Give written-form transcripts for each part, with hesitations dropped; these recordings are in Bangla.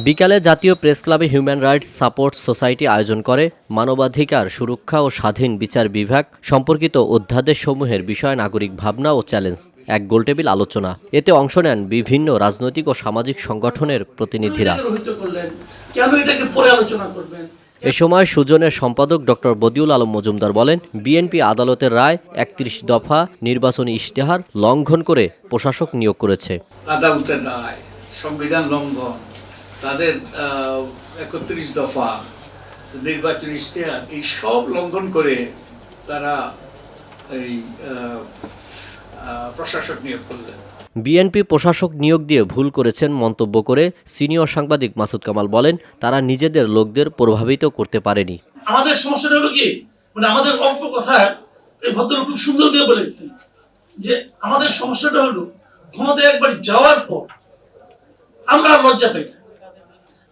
বিকালে জাতীয় প্রেস ক্লাবে হিউম্যান রাইটস সাপোর্ট সোসাইটি আয়োজন করে মানবাধিকার সুরক্ষা ও স্বাধীন বিচার বিভাগ সম্পর্কিত অধ্যাদেশসমূহের বিষয়ে নাগরিক ভাবনা ও চ্যালেঞ্জ এক গোলটেবিল আলোচনা। এতে অংশ নেন বিভিন্ন রাজনৈতিক ও সামাজিক সংগঠনের প্রতিনিধিরা। এ সময় সুজনের সম্পাদক ডক্টর বদিউল আলম মজুমদার বলেন, বিএনপি আদালতের রায় ৩১ দফা নির্বাচনী ইশতেহার লঙ্ঘন করে প্রশাসক নিয়োগ করেছে। আদালতের রায়, সংবিধান লঙ্ঘন, তাদের ৩১ দফা নির্বাচনী ইশতেহার, এই সব লঙ্ঘন করে তারা এই প্রশাসক নিয়োগ করলেন। বিএনপি প্রশাসক নিয়োগ দিয়ে ভুল করেছেন মন্তব্য করে সিনিয়র সাংবাদিক মাসুদ কামাল বলেন, তারা নিজেদের লোকদের প্রভাবিত করতে পারেনি। আমাদের সমস্যাটা হলো কি, আমাদের অল্প কথায় এই ভদ্রলোক খুব সুন্দর করে বলেছেন যে আমাদের সমস্যাটা হলো ক্ষমতায় একবার যাওয়ার পর আমরা লজ্জা পাই।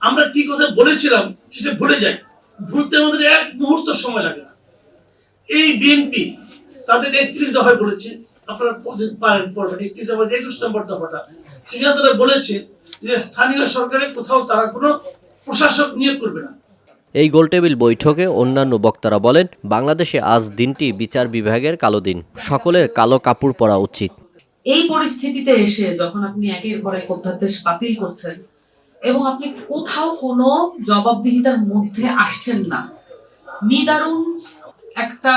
আমরা কি কথা বলেছিলাম সেটা ভুলে যাই। ভুলতে আমাদের এক মুহূর্ত সময় লাগে না। এই বিএনপি তাদের ৩১ দফায় বলেছে, আপনারা পড়বেন ৩১ দফা ২১ নম্বর দফাটা, সেখানে তারা বলেছে যে স্থানীয় সরকারের কোথাও তারা কোনো প্রশাসক নিয়োগ করবে না। এই গোলটেবিল বৈঠকে অন্যান্য বক্তারা বলেন, বাংলাদেশে আজ দিনটি বিচার বিভাগের কালো দিন, সকলের কালো কাপড় পরা উচিত। এই পরিস্থিতিতে এসে যখন আপনি একের পর এক অধ্যাদেশ বাতিল করছেন এবং আপনি কোথাও কোনো জবাবদিহিতার মধ্যে আসছেন না, নিদারুণ একটা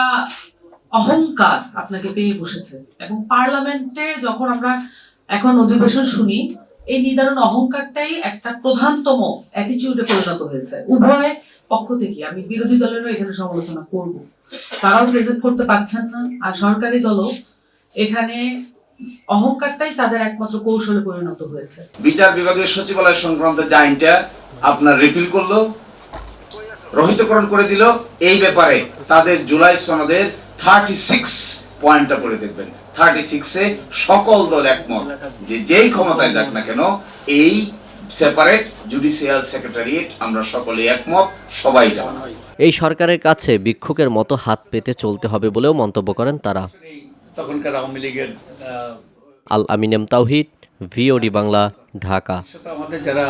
অহংকার আপনাকে পেয়ে বসেছে। এবং পার্লামেন্টে যখন আমরা এখন অধিবেশন শুনি, এই নিদারুণ অহংকারটাই একটা প্রধানতম অ্যাটিটিউডে পরিণত হয়েছে উভয় পক্ষ থেকে। আমি বিরোধী দলেরও এখানে সমালোচনা করব, তারাও প্রেজেন্ট করতে পারছেন না, আর সরকারি দলও এখানে অহংকারটাই তাদের একমাত্র কৌশলে পরিণত হয়েছে। বিচার বিভাগের সচিবালয় সংক্রান্ত যে আইনটা আপনার রিপিল করলো, রহিতকরণ করে দিল, এই ব্যাপারে তাদের জুলাই সনদের 36 পয়েন্টটা পড়ে দেখবেন। 36-এ সকল দল একমত যে যেই ক্ষমতায় যাক না কেন এই সেপারেট জুডিশিয়াল সেক্রেটারিয়েট আমরা সকলে একমত, সবাই জানা। এই সরকারের কাছে ভিক্ষুকের মতো হাত পেতে চলতে হবে বলেও মন্তব্য করেন তারা। তখনকার আওয়ামী লীগের আল আমিন এম তাওহিদ, ভিওডি বাংলা, ঢাকা। আমাদের যারা